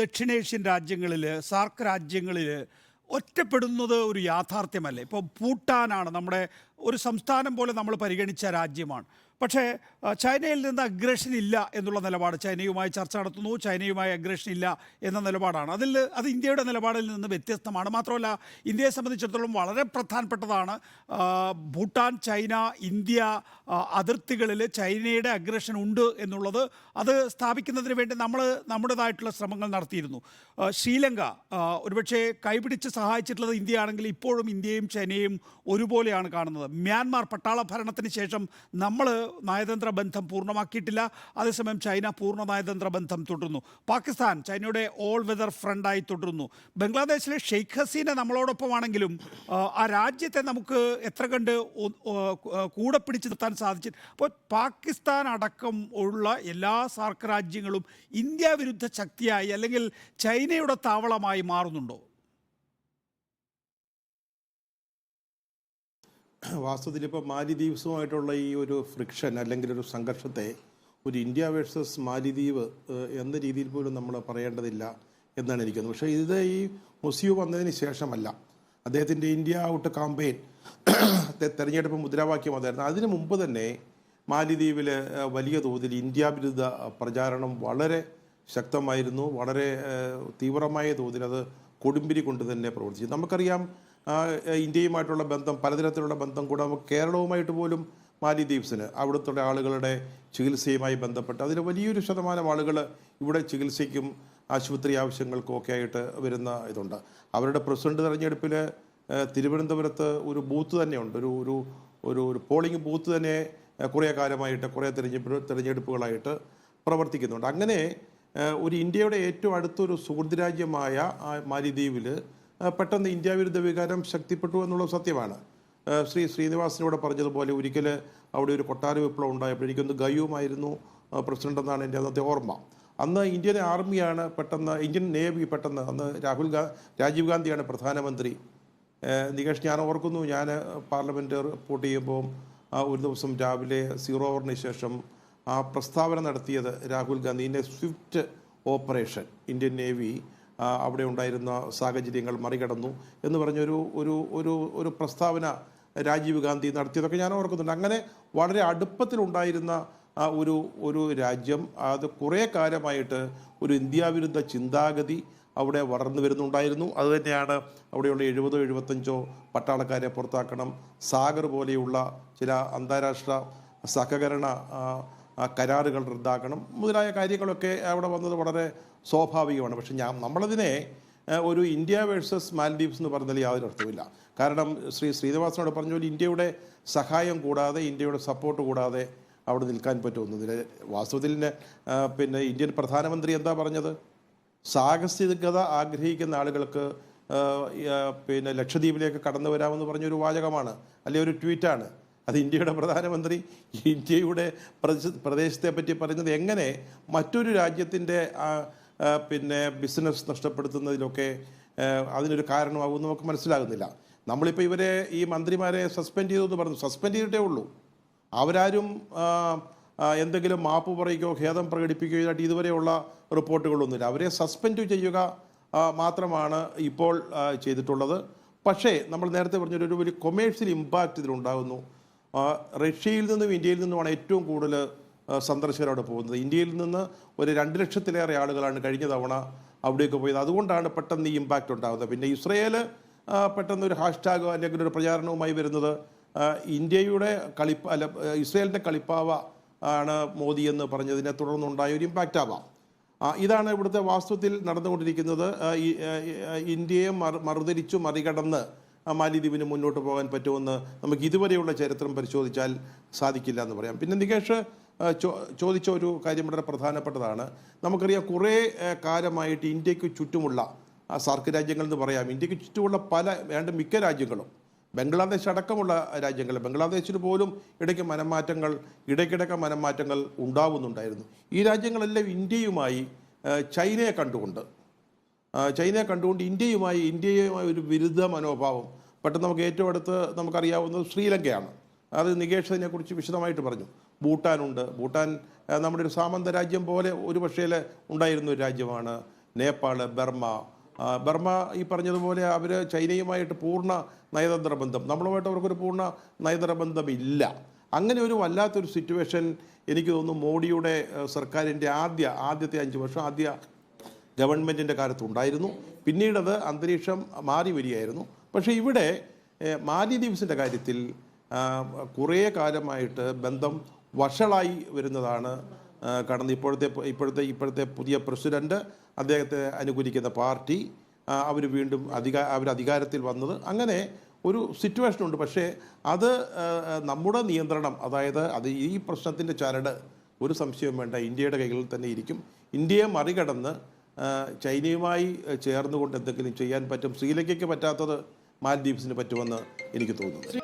ദക്ഷിണേഷ്യൻ രാജ്യങ്ങളിൽ, സാർക്ക് രാജ്യങ്ങളിൽ ഒറ്റപ്പെടുന്നത് ഒരു യാഥാർത്ഥ്യമല്ലേ? ഇപ്പോൾ ഭൂട്ടാനാണ് നമ്മുടെ ഒരു സംസ്ഥാനം പോലെ നമ്മൾ പരിഗണിച്ച രാജ്യമാണ്. പക്ഷേ ചൈനയിൽ നിന്ന് അഗ്രഷൻ ഇല്ല എന്നുള്ള നിലപാട്, ചൈനയുമായി ചർച്ച നടത്തുന്നു, ചൈനയുമായി അഗ്രഷൻ ഇല്ല എന്ന നിലപാടാണ്. അത് ഇന്ത്യയുടെ നിലപാടിൽ നിന്ന് വ്യത്യസ്തമാണ്. മാത്രമല്ല, ഇന്ത്യയെ സംബന്ധിച്ചിടത്തോളം വളരെ പ്രധാനപ്പെട്ടതാണ് ഭൂട്ടാൻ, ചൈന, ഇന്ത്യ അതിർത്തികളിൽ ചൈനയുടെ അഗ്രഷൻ ഉണ്ട് എന്നുള്ളത്. അത് സ്ഥാപിക്കുന്നതിന് വേണ്ടി നമ്മൾ നമ്മുടേതായിട്ടുള്ള ശ്രമങ്ങൾ നടത്തിയിരുന്നു. ശ്രീലങ്ക ഒരുപക്ഷെ കൈപിടിച്ച് സഹായിച്ചിട്ടുള്ളത് ഇന്ത്യ ആണെങ്കിൽ ഇപ്പോഴും ഇന്ത്യയും ചൈനയും ഒരുപോലെയാണ് കാണുന്നത്. മ്യാൻമാർ പട്ടാള ഭരണത്തിന് ശേഷം നമ്മൾ നയതന്ത്ര ബന്ധം പൂർണ്ണമാക്കിയിട്ടില്ല. അതേസമയം ചൈന പൂർണ്ണ നയതന്ത്ര ബന്ധം തുടരുന്നു. പാകിസ്ഥാൻ ചൈനയുടെ ഓൾ വെതർ ഫ്രണ്ടായി തുടരുന്നു. ബംഗ്ലാദേശിലെ ഷെയ്ഖ് ഹസീന നമ്മളോടൊപ്പമാണെങ്കിലും ആ രാജ്യത്തെ നമുക്ക് എത്ര കണ്ട് കൂടെ പിടിച്ചു നിർത്താൻ സാധിച്ചു. അപ്പോൾ പാകിസ്ഥാൻ അടക്കം ഉള്ള എല്ലാ സാർക്ക് രാജ്യങ്ങളും ഇന്ത്യ വിരുദ്ധ ശക്തിയായി അല്ലെങ്കിൽ ചൈനയുടെ താവളമായി മാറുന്നുണ്ടോ? വാസ്തവത്തിൽ ഇപ്പോൾ മാലിദ്വീപ്സുമായിട്ടുള്ള ഈ ഒരു ഫ്രിക്ഷൻ അല്ലെങ്കിൽ ഒരു സംഘർഷത്തെ ഒരു ഇന്ത്യ വേഴ്സസ് മാലിദ്വീപ് എന്ന രീതിയിൽ പോലും നമ്മൾ പറയേണ്ടതില്ല എന്നാണ് ഇരിക്കുന്നത്. പക്ഷേ ഇത് ഈ മുസിയു വന്നതിന് ശേഷമല്ല. അദ്ദേഹത്തിൻ്റെ ഇന്ത്യ ഔട്ട് കാമ്പയിൻ തെരഞ്ഞെടുപ്പ് മുദ്രാവാക്യം അതായിരുന്നു. അതിനു മുമ്പ് തന്നെ മാലിദ്വീപിൽ വലിയ തോതിൽ ഇന്ത്യ വിരുദ്ധ പ്രചാരണം വളരെ ശക്തമായിരുന്നു. വളരെ തീവ്രമായ തോതിൽ അത് കൊടുമ്പിരി കൊണ്ട് തന്നെ പ്രവർത്തിച്ചു. നമുക്കറിയാം ഇന്ത്യയുമായിട്ടുള്ള ബന്ധം, പലതരത്തിലുള്ള ബന്ധം കൂടെ നമുക്ക് കേരളവുമായിട്ട് പോലും മാലിദ്വീപ്സിന് അവിടുത്തെ ആളുകളുടെ ചികിത്സയുമായി ബന്ധപ്പെട്ട് അതിൽ വലിയൊരു ശതമാനം ആളുകൾ ഇവിടെ ചികിത്സയ്ക്കും ആശുപത്രി ആവശ്യങ്ങൾക്കും ഒക്കെ ആയിട്ട് വരുന്ന ഇതുണ്ട്. അവരുടെ പ്രസിഡന്റ് തെരഞ്ഞെടുപ്പിൽ തിരുവനന്തപുരത്ത് ഒരു ബൂത്ത് തന്നെയുണ്ട്, ഒരു ഒരു ഒരു ഒരു പോളിംഗ് ബൂത്ത് തന്നെ കുറേ കാലമായിട്ട് കുറേ തെരഞ്ഞെടുപ്പുകളായിട്ട് പ്രവർത്തിക്കുന്നുണ്ട്. അങ്ങനെ ഒരു ഇന്ത്യയുടെ ഏറ്റവും അടുത്തൊരു സുഹൃത്ത് രാജ്യമായ മാലിദ്വീപിൽ പെട്ടെന്ന് ഇന്ത്യ വിരുദ്ധ വികാരം ശക്തിപ്പെട്ടു എന്നുള്ളത് സത്യമാണ്. ശ്രീനിവാസനോട് പറഞ്ഞതുപോലെ ഒരിക്കൽ അവിടെ ഒരു കൊട്ടാര വിപ്ലവം ഉണ്ടായപ്പോൾ എനിക്കൊന്ന് ഗയുമായിരുന്നു പ്രസിഡന്റ് എന്നാണ് എൻ്റെ അന്നത്തെ ഓർമ്മ. അന്ന് ഇന്ത്യൻ ആർമിയാണ് പെട്ടെന്ന്, ഇന്ത്യൻ നേവി പെട്ടെന്ന്, അന്ന് രാജീവ് ഗാന്ധിയാണ് പ്രധാനമന്ത്രി. നികേഷ്, ഞാൻ ഓർക്കുന്നു, ഞാൻ പാർലമെൻറ്റ് റിപ്പോർട്ട് ചെയ്യുമ്പോൾ ഒരു ദിവസം രാവിലെ 0 ഓവറിന് ശേഷം ആ പ്രസ്താവന നടത്തിയത് രാഹുൽ ഗാന്ധി. ഇതിൻ്റെ സ്വിഫ്റ്റ് ഓപ്പറേഷൻ ഇന്ത്യൻ നേവി അവിടെ ഉണ്ടായിരുന്ന സാഹചര്യങ്ങൾ മറികടന്നു എന്ന് പറഞ്ഞൊരു ഒരു ഒരു ഒരു പ്രസ്താവന രാജീവ് ഗാന്ധി നടത്തിയതൊക്കെ ഞാൻ ഓർക്കുന്നുണ്ട്. അങ്ങനെ വളരെ അടുപ്പത്തിലുണ്ടായിരുന്ന ഒരു ഒരു രാജ്യം, അത് കുറേ കാലമായിട്ട് ഒരു ഇന്ത്യ വിരുദ്ധ ചിന്താഗതി അവിടെ വളർന്നു വരുന്നുണ്ടായിരുന്നു. അതുതന്നെയാണ് അവിടെയുള്ള 70-75 പട്ടാളക്കാരെ പുറത്താക്കണം, സാഗർ പോലെയുള്ള ചില അന്താരാഷ്ട്ര സഹകരണ കരാറുകൾ റദ്ദാക്കണം മുതലായ കാര്യങ്ങളൊക്കെ അവിടെ വന്നത് വളരെ സ്വാഭാവികമാണ്. പക്ഷെ നമ്മളതിനെ ഒരു ഇന്ത്യ വേഴ്സസ് മാൽഡീവ്സ് എന്ന് പറഞ്ഞാൽ യാതൊരു അർത്ഥമില്ല. കാരണം ശ്രീനിവാസനോട് പറഞ്ഞ പോലെ ഇന്ത്യയുടെ സഹായം കൂടാതെ, ഇന്ത്യയുടെ സപ്പോർട്ട് കൂടാതെ അവിടെ നിൽക്കാൻ പറ്റുമെന്നതിൽ വാസ്തവത്തിൽ പിന്നെ ഇന്ത്യൻ പ്രധാനമന്ത്രി എന്താ പറഞ്ഞത്? സാഹസികത ആഗ്രഹിക്കുന്ന ആളുകൾക്ക് പിന്നെ ലക്ഷദ്വീപിലേക്ക് കടന്നു വരാമെന്ന് പറഞ്ഞൊരു വാചകമാണ്, അല്ലെങ്കിൽ ഒരു ട്വീറ്റാണ്. അത് ഇന്ത്യയുടെ പ്രധാനമന്ത്രി ഇന്ത്യയുടെ പ്രദേശത്തെ പറ്റി പറയുന്നത് എങ്ങനെ മറ്റൊരു രാജ്യത്തിൻ്റെ പിന്നെ ബിസിനസ് നഷ്ടപ്പെടുത്തുന്നതിലൊക്കെ അതിനൊരു കാരണമാകുമെന്ന് നമുക്ക് മനസ്സിലാകുന്നില്ല. നമ്മളിപ്പോൾ ഇവരെ ഈ മന്ത്രിമാരെ സസ്പെൻഡ് ചെയ്തു എന്ന് പറഞ്ഞു, സസ്പെൻഡ് ചെയ്തിട്ടേ ഉള്ളൂ. അവരാരും എന്തെങ്കിലും മാപ്പ് പറയുകയോ ഖേദം പ്രകടിപ്പിക്കുകയോ ആയിട്ട് ഇതുവരെയുള്ള റിപ്പോർട്ടുകളൊന്നുമില്ല. അവരെ സസ്പെൻഡ് ചെയ്യുക മാത്രമാണ് ഇപ്പോൾ ചെയ്തിട്ടുള്ളത്. പക്ഷേ നമ്മൾ നേരത്തെ പറഞ്ഞൊരു വലിയ കൊമേഴ്ഷ്യൽ ഇമ്പാക്റ്റ് ഇതിലുണ്ടാകുന്നു. റഷ്യയിൽ നിന്നും ഇന്ത്യയിൽ നിന്നുമാണ് ഏറ്റവും കൂടുതൽ സന്ദർശകർ അവിടെ പോകുന്നത്. ഇന്ത്യയിൽ നിന്ന് ഒരു 2 ലക്ഷത്തിലേറെ ആളുകളാണ് കഴിഞ്ഞ തവണ അവിടേക്ക് പോയത്. അതുകൊണ്ടാണ് പെട്ടെന്ന് ഈ ഇമ്പാക്റ്റ് ഉണ്ടാകുന്നത്. പിന്നെ ഇസ്രയേൽ പെട്ടെന്ന് ഒരു ഹാഷ്ടാഗോ അല്ലെങ്കിൽ ഒരു പ്രചാരണവുമായി വരുന്നത് ഇന്ത്യയുടെ ഇസ്രയേലിൻ്റെ കളിപ്പാവ ആണ് മോദി എന്ന് പറഞ്ഞതിനെ തുടർന്നുണ്ടായ ഒരു ഇമ്പാക്റ്റ് ആവാം. ഇതാണ് ഇവിടുത്തെ വാസ്തവത്തിൽ നടന്നുകൊണ്ടിരിക്കുന്നത്. ഇന്ത്യയെ മറികടന്ന് മാലിദ്വീപിന് മുന്നോട്ട് പോകാൻ പറ്റുമെന്ന് നമുക്ക് ഇതുവരെയുള്ള ചരിത്രം പരിശോധിച്ചാൽ സാധിക്കില്ല എന്ന് പറയാം. പിന്നെ നികേഷ് ചോദിച്ച ഒരു കാര്യം വളരെ പ്രധാനപ്പെട്ടതാണ്. നമുക്കറിയാം കുറേ കാലമായിട്ട് ഇന്ത്യക്ക് ചുറ്റുമുള്ള സാർക്ക് രാജ്യങ്ങൾ എന്ന് പറയാം, ഇന്ത്യക്ക് ചുറ്റുമുള്ള മിക്ക രാജ്യങ്ങളും, ബംഗ്ലാദേശ് അടക്കമുള്ള രാജ്യങ്ങൾ, ബംഗ്ലാദേശിന് പോലും ഇടയ്ക്കിടയ്ക്ക് മനംമാറ്റങ്ങൾ ഉണ്ടാവുന്നുണ്ടായിരുന്നു. ഈ രാജ്യങ്ങളെല്ലാം ഇന്ത്യയുമായി ചൈനയെ കണ്ടുകൊണ്ട് ഇന്ത്യയുമായി ഒരു വിരുദ്ധ മനോഭാവം. പെട്ടെന്ന് നമുക്ക് ഏറ്റവും അടുത്ത് നമുക്കറിയാവുന്നത് ശ്രീലങ്കയാണ്. അത് നികേഷ് അതിനെക്കുറിച്ച് വിശദമായിട്ട് പറഞ്ഞു. ഭൂട്ടാനുണ്ട്. ഭൂട്ടാൻ നമ്മുടെ ഒരു സാമന്ത രാജ്യം പോലെ ഒരു പക്ഷേ ഉണ്ടായിരുന്ന ഒരു രാജ്യമാണ്. നേപ്പാൾ, ബർമ്മ ഈ പറഞ്ഞതുപോലെ അവർ ചൈനയുമായിട്ട് പൂർണ്ണ നയതന്ത്ര ബന്ധം, നമ്മളുമായിട്ട് അവർക്കൊരു പൂർണ്ണ നയതന്ത്ര ബന്ധമില്ല. അങ്ങനെ ഒരു വല്ലാത്തൊരു സിറ്റുവേഷൻ എനിക്ക് തോന്നുന്നു മോഡിയുടെ സർക്കാരിൻ്റെ ആദ്യത്തെ 5 വർഷം ആദ്യ ഗവൺമെൻറ്റിൻ്റെ കാലത്തുണ്ടായിരുന്നു. പിന്നീടത് അന്തരീക്ഷം മാറി വരികയായിരുന്നു. പക്ഷേ ഇവിടെ മാലിദ്വീപ്സിൻ്റെ കാര്യത്തിൽ കുറേ കാലമായിട്ട് ബന്ധം വഷളായി വരുന്നതാണ് കാണുന്നത്. ഇപ്പോഴത്തെ പുതിയ പ്രസിഡന്റ്, അദ്ദേഹത്തെ അനുകൂലിക്കുന്ന പാർട്ടി, അവർ വീണ്ടും അധികാരത്തിൽ വന്നത്, അങ്ങനെ ഒരു സിറ്റുവേഷനുണ്ട്. പക്ഷേ അത് നമ്മുടെ നിയന്ത്രണം, അതായത് ഈ പ്രശ്നത്തിൻ്റെ ചരട് ഒരു സംശയവും വേണ്ട ഇന്ത്യയുടെ കൈകളിൽ തന്നെ ഇരിക്കും. ഇന്ത്യയെ മറികടന്ന് ചൈനയുമായി ചേർന്നുകൊണ്ട് എന്തെങ്കിലും ചെയ്യാൻ പറ്റും. ശ്രീലങ്കയ്ക്ക് പറ്റാത്തത് മാലദ്വീപ്സിന് പറ്റുമെന്ന് എനിക്ക് തോന്നുന്നു.